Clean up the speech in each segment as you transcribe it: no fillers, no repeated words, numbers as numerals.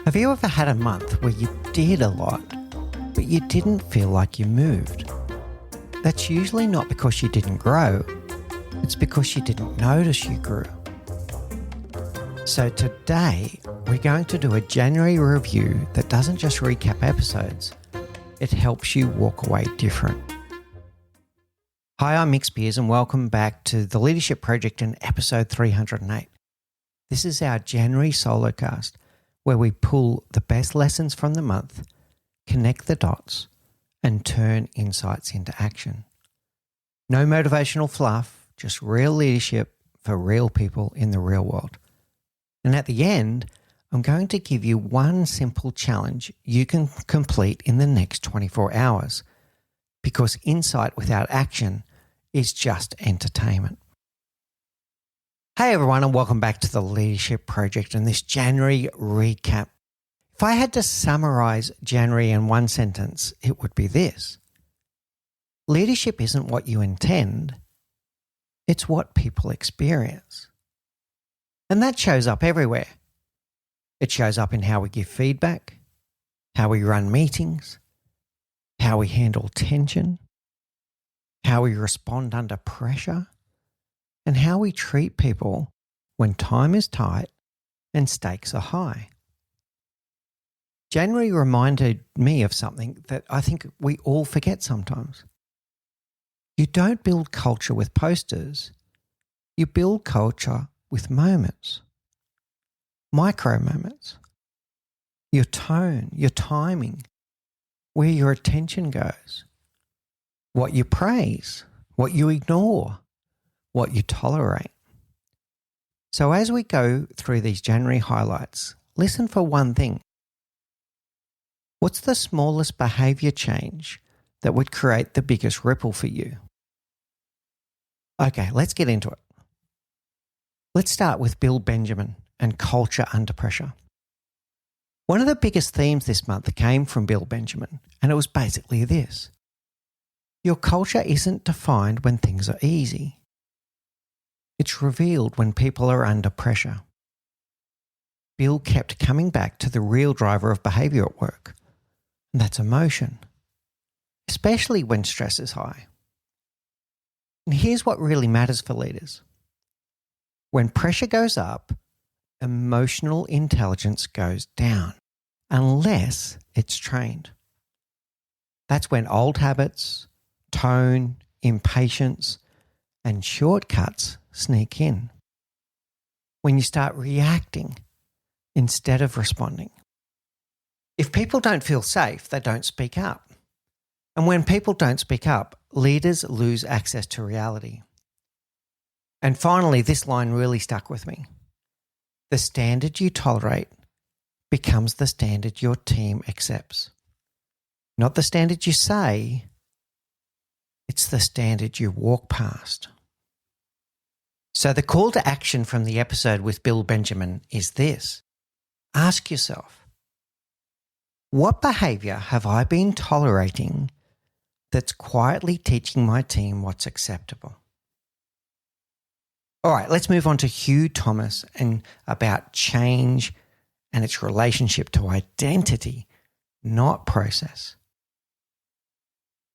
Have you ever had a month where you did a lot, but you didn't feel like you moved? That's usually not because you didn't grow, it's because you didn't notice you grew. So today, we're going to do a January review that doesn't just recap episodes, it helps you walk away different. Hi, I'm Mick Spiers and welcome back to the Leadership Project in episode 308. This is our January solocast, where we pull the best lessons from the month, connect the dots, and turn insights into action. No motivational fluff, just real leadership for real people in the real world. And at the end, I'm going to give you one simple challenge you can complete in the next 24 hours, because insight without action is just entertainment. Hey everyone, and welcome back to the Leadership Project and this January recap. If I had to summarize January in one sentence, it would be this. Leadership isn't what you intend, it's what people experience. And that shows up everywhere. It shows up in how we give feedback, how we run meetings, how we handle tension, how we respond under pressure, and how we treat people when time is tight and stakes are high. January reminded me of something that I think we all forget sometimes. You don't build culture with posters. You build culture with moments. Micro moments. Your tone, your timing, where your attention goes, what you praise, what you ignore, what you tolerate. So as we go through these January highlights, listen for one thing. What's the smallest behaviour change that would create the biggest ripple for you? Okay, let's get into it. Let's start with Bill Benjamin and culture under pressure. One of the biggest themes this month came from Bill Benjamin, and it was basically this. Your culture isn't defined when things are easy. It's revealed when people are under pressure. Bill kept coming back to the real driver of behaviour at work, and that's emotion, especially when stress is high. And here's what really matters for leaders. When pressure goes up, emotional intelligence goes down, unless it's trained. That's when old habits, tone, impatience, and shortcuts sneak in. When you start reacting instead of responding. If people don't feel safe, they don't speak up. And when people don't speak up, leaders lose access to reality. And finally, this line really stuck with me. The standard you tolerate becomes the standard your team accepts. Not the standard you say, it's the standard you walk past. So the call to action from the episode with Bill Benjamin is this. Ask yourself, what behaviour have I been tolerating that's quietly teaching my team what's acceptable? All right, let's move on to Hugh Thomas and about change and its relationship to identity, not process.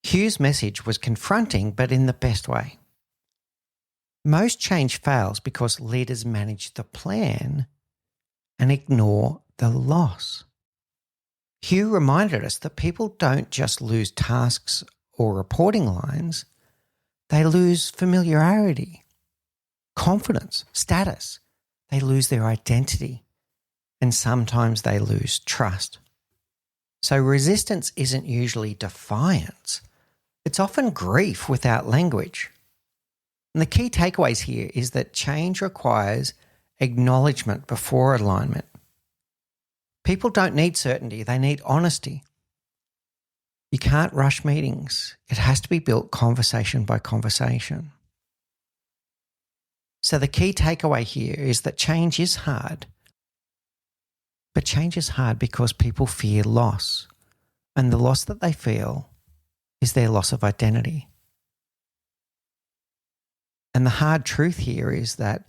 Hugh's message was confronting, but in the best way. Most change fails because leaders manage the plan and ignore the loss. Hugh reminded us that people don't just lose tasks or reporting lines, they lose familiarity, confidence, status. They lose their identity, and sometimes they lose trust. So resistance isn't usually defiance. It's often grief without language. And the key takeaways here is that change requires acknowledgement before alignment. People don't need certainty, they need honesty. You can't rush meetings. It has to be built conversation by conversation. So the key takeaway here is that change is hard. But change is hard because people fear loss. And the loss that they feel is their loss of identity. And the hard truth here is that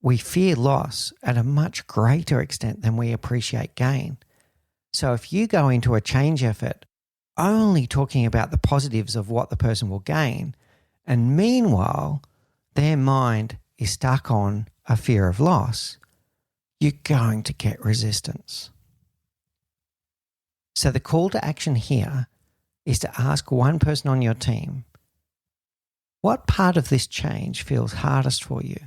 we fear loss at a much greater extent than we appreciate gain. So if you go into a change effort only talking about the positives of what the person will gain, and meanwhile their mind is stuck on a fear of loss, you're going to get resistance. So the call to action here is to ask one person on your team, what part of this change feels hardest for you?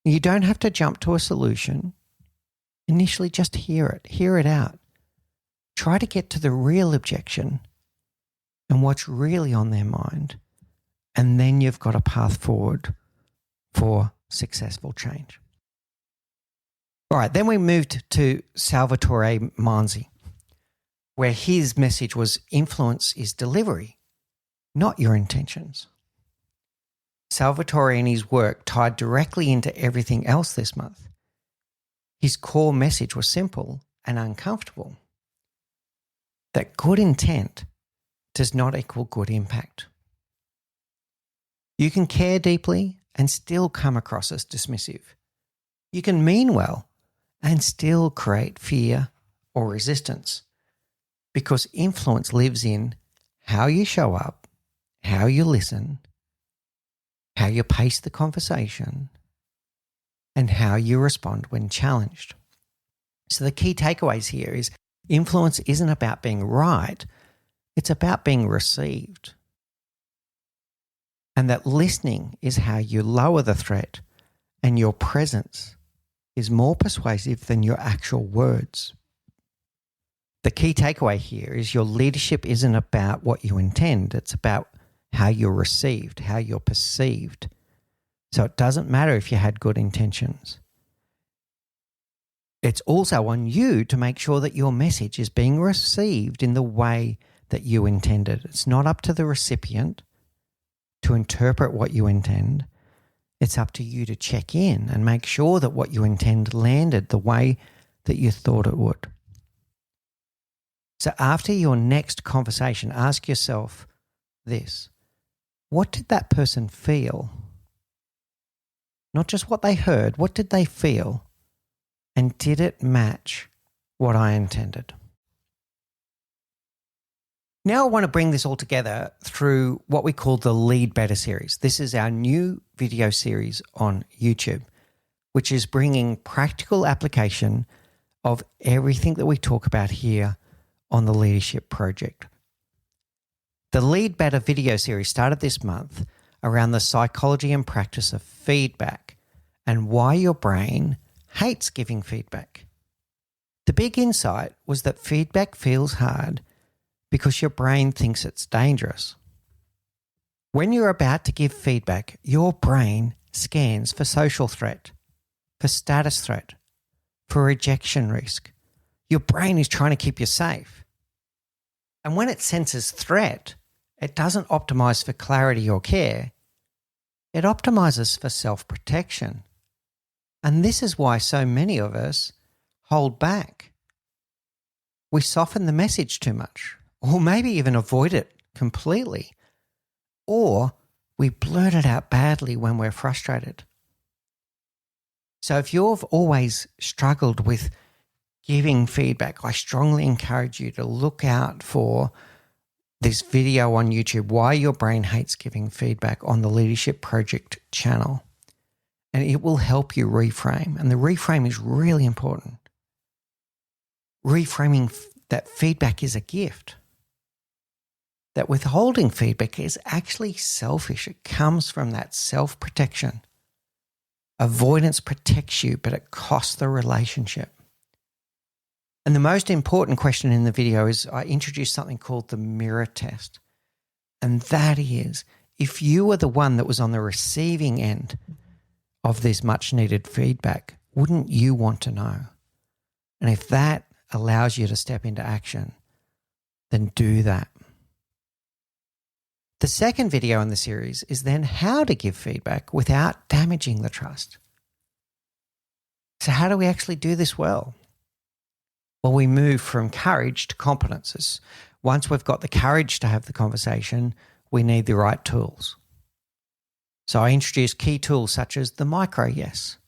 You don't have to jump to a solution. Initially, just hear it out. Try to get to the real objection and what's really on their mind. And then you've got a path forward for successful change. All right, then we moved to Salvatore Manzi, where his message was influence is delivery, not your intentions. Salvatore and his work tied directly into everything else this month. His core message was simple and uncomfortable, that good intent does not equal good impact. You can care deeply and still come across as dismissive. You can mean well and still create fear or resistance, because influence lives in how you show up, how you listen, how you pace the conversation, and how you respond when challenged. So the key takeaways here is influence isn't about being right, it's about being received. And that listening is how you lower the threat, and your presence is more persuasive than your actual words. The key takeaway here is your leadership isn't about what you intend, it's about how you're received, how you're perceived. So it doesn't matter if you had good intentions. It's also on you to make sure that your message is being received in the way that you intended. It's not up to the recipient to interpret what you intend. It's up to you to check in and make sure that what you intend landed the way that you thought it would. So after your next conversation, ask yourself this: what did that person feel? Not just what they heard, what did they feel? And did it match what I intended? Now I want to bring this all together through what we call the Lead Better series. This is our new video series on YouTube, which is bringing practical application of everything that we talk about here on the Leadership Project. The Lead Better video series started this month around the psychology and practice of feedback and why your brain hates giving feedback. The big insight was that feedback feels hard because your brain thinks it's dangerous. When you're about to give feedback, your brain scans for social threat, for status threat, for rejection risk. Your brain is trying to keep you safe. And when it senses threat, it doesn't optimize for clarity or care. It optimizes for self-protection. And this is why so many of us hold back. We soften the message too much, or maybe even avoid it completely. Or we blurt it out badly when we're frustrated. So if you've always struggled with giving feedback, I strongly encourage you to look out for this video on YouTube, Why Your Brain Hates Giving Feedback, on the Leadership Project channel. And it will help you reframe. And the reframe is really important. Reframing that feedback is a gift. That withholding feedback is actually selfish. It comes from that self-protection. Avoidance protects you, but it costs the relationship. And the most important question in the video is I introduced something called the mirror test. And that is, if you were the one that was on the receiving end of this much needed feedback, wouldn't you want to know? And if that allows you to step into action, then do that. The second video in the series is then how to give feedback without damaging the trust. So how do we actually do this well? Well, we move from courage to competences. Once we've got the courage to have the conversation, we need the right tools. So I introduced key tools such as the micro yes,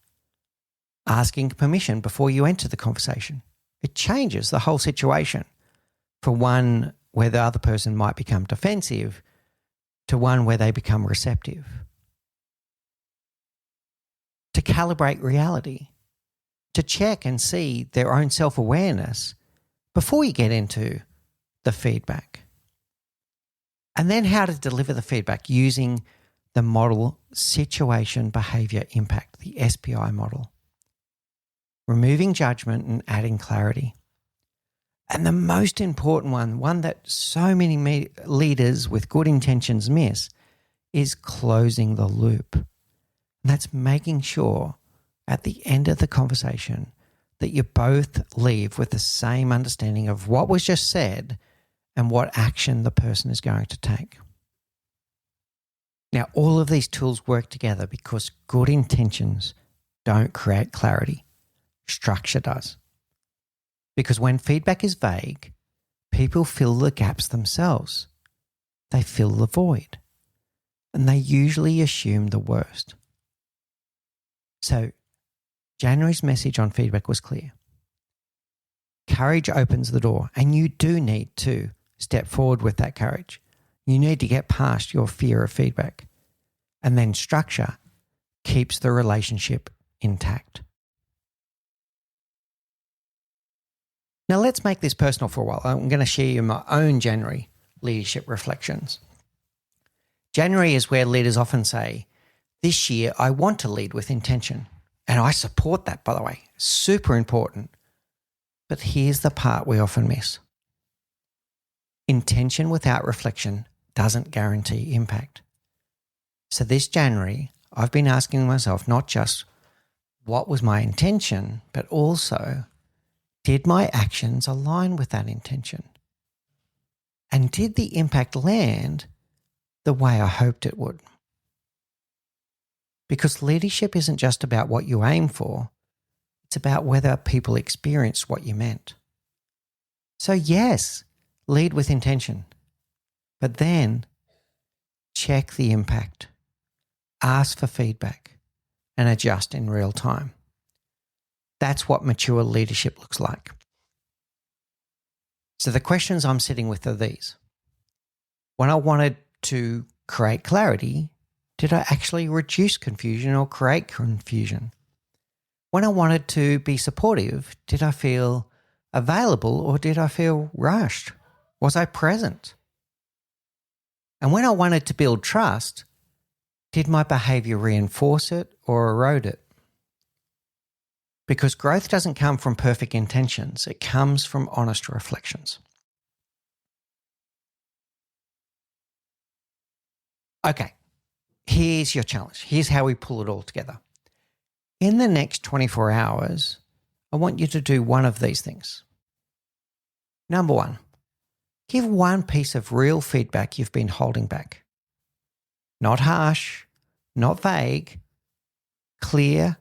asking permission before you enter the conversation, It changes the whole situation from one where the other person might become defensive to one where they become receptive. To calibrate reality, to check and see their own self-awareness before you get into the feedback. And then how to deliver the feedback using the model Situation Behaviour Impact, the SBI model. Removing judgment and adding clarity. And the most important one that so many leaders with good intentions miss, is closing the loop. And that's making sure at the end of the conversation that you both leave with the same understanding of what was just said and what action the person is going to take. Now, all of these tools work together because good intentions don't create clarity. Structure does. Because when feedback is vague, people fill the gaps themselves. They fill the void. And they usually assume the worst. So, January's message on feedback was clear. Courage opens the door, and you do need to step forward with that courage. You need to get past your fear of feedback. And then structure keeps the relationship intact. Now let's make this personal for a while. I'm going to share you my own January leadership reflections. January is where leaders often say, this year I want to lead with intention. And I support that, by the way. Super important. But here's the part we often miss. Intention without reflection doesn't guarantee impact. So this January, I've been asking myself not just what was my intention, but also, did my actions align with that intention? And did the impact land the way I hoped it would? Because leadership isn't just about what you aim for, it's about whether people experience what you meant. So yes, lead with intention, but then check the impact, ask for feedback, and adjust in real time. That's what mature leadership looks like. So the questions I'm sitting with are these. When I wanted to create clarity, did I actually reduce confusion or create confusion? When I wanted to be supportive, did I feel available or did I feel rushed? Was I present? And when I wanted to build trust, did my behavior reinforce it or erode it? Because growth doesn't come from perfect intentions, it comes from honest reflections. Okay, here's your challenge. Here's how we pull it all together. In the next 24 hours, I want you to do one of these things. Number one, give one piece of real feedback you've been holding back. Not harsh, not vague, clear,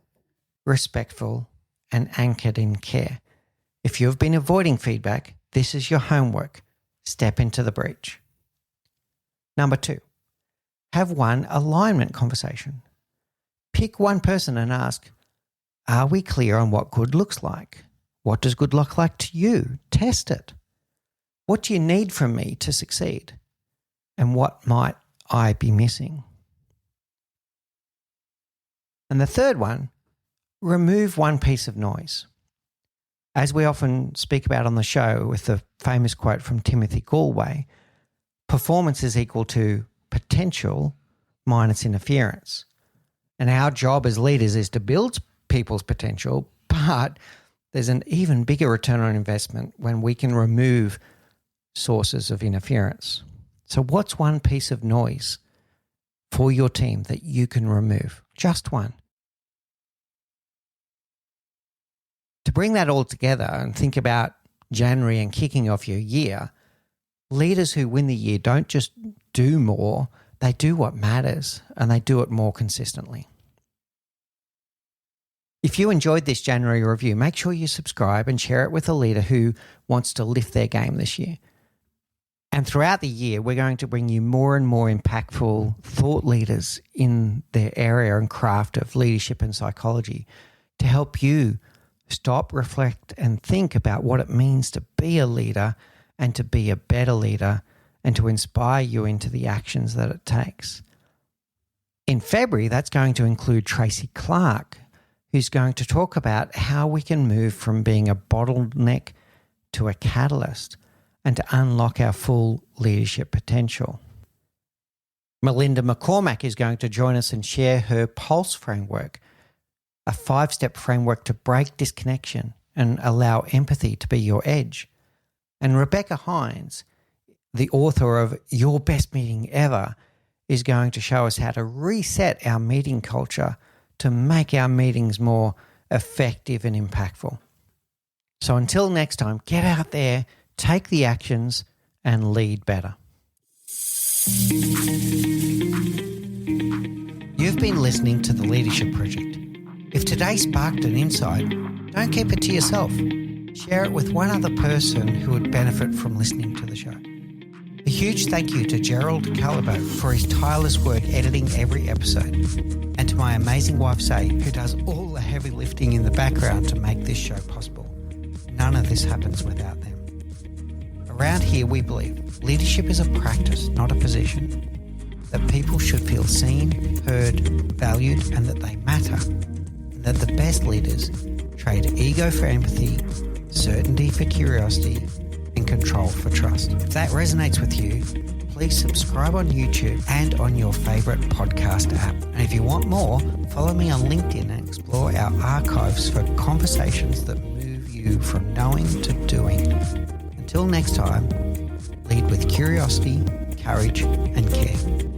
respectful, and anchored in care. If you've been avoiding feedback, this is your homework. Step into the breach. Number two, have one alignment conversation. Pick one person and ask, are we clear on what good looks like? What does good look like to you? Test it. What do you need from me to succeed? And what might I be missing? And the third one, remove one piece of noise. As we often speak about on the show with the famous quote from Timothy Galway, performance is equal to potential minus interference. And our job as leaders is to build people's potential, but there's an even bigger return on investment when we can remove sources of interference. So what's one piece of noise for your team that you can remove? Just one. To bring that all together and think about January and kicking off your year, leaders who win the year don't just do more, they do what matters and they do it more consistently. If you enjoyed this January review, make sure you subscribe and share it with a leader who wants to lift their game this year. And throughout the year, we're going to bring you more and more impactful thought leaders in their area and craft of leadership and psychology to help you Stop, reflect, and think about what it means to be a leader and to be a better leader and to inspire you into the actions that it takes. In February, that's going to include Tracy Clark, who's going to talk about how we can move from being a bottleneck to a catalyst and to unlock our full leadership potential. Melinda McCormack is going to join us and share her Pulse framework, a 5-step framework to break disconnection and allow empathy to be your edge. And Rebecca Hines, the author of Your Best Meeting Ever, is going to show us how to reset our meeting culture to make our meetings more effective and impactful. So until next time, get out there, take the actions, and lead better. You've been listening to The Leadership Project. If today sparked an insight, don't keep it to yourself. Share it with one other person who would benefit from listening to the show. A huge thank you to Gerald Calabo for his tireless work editing every episode, and to my amazing wife, Say, who does all the heavy lifting in the background to make this show possible. None of this happens without them. Around here, we believe leadership is a practice, not a position. That people should feel seen, heard, valued, and that they matter. And that the best leaders trade ego for empathy, certainty for curiosity, and control for trust. If that resonates with you, please subscribe on YouTube and on your favourite podcast app. And if you want more, follow me on LinkedIn and explore our archives for conversations that move you from knowing to doing. Until next time, lead with curiosity, courage, and care.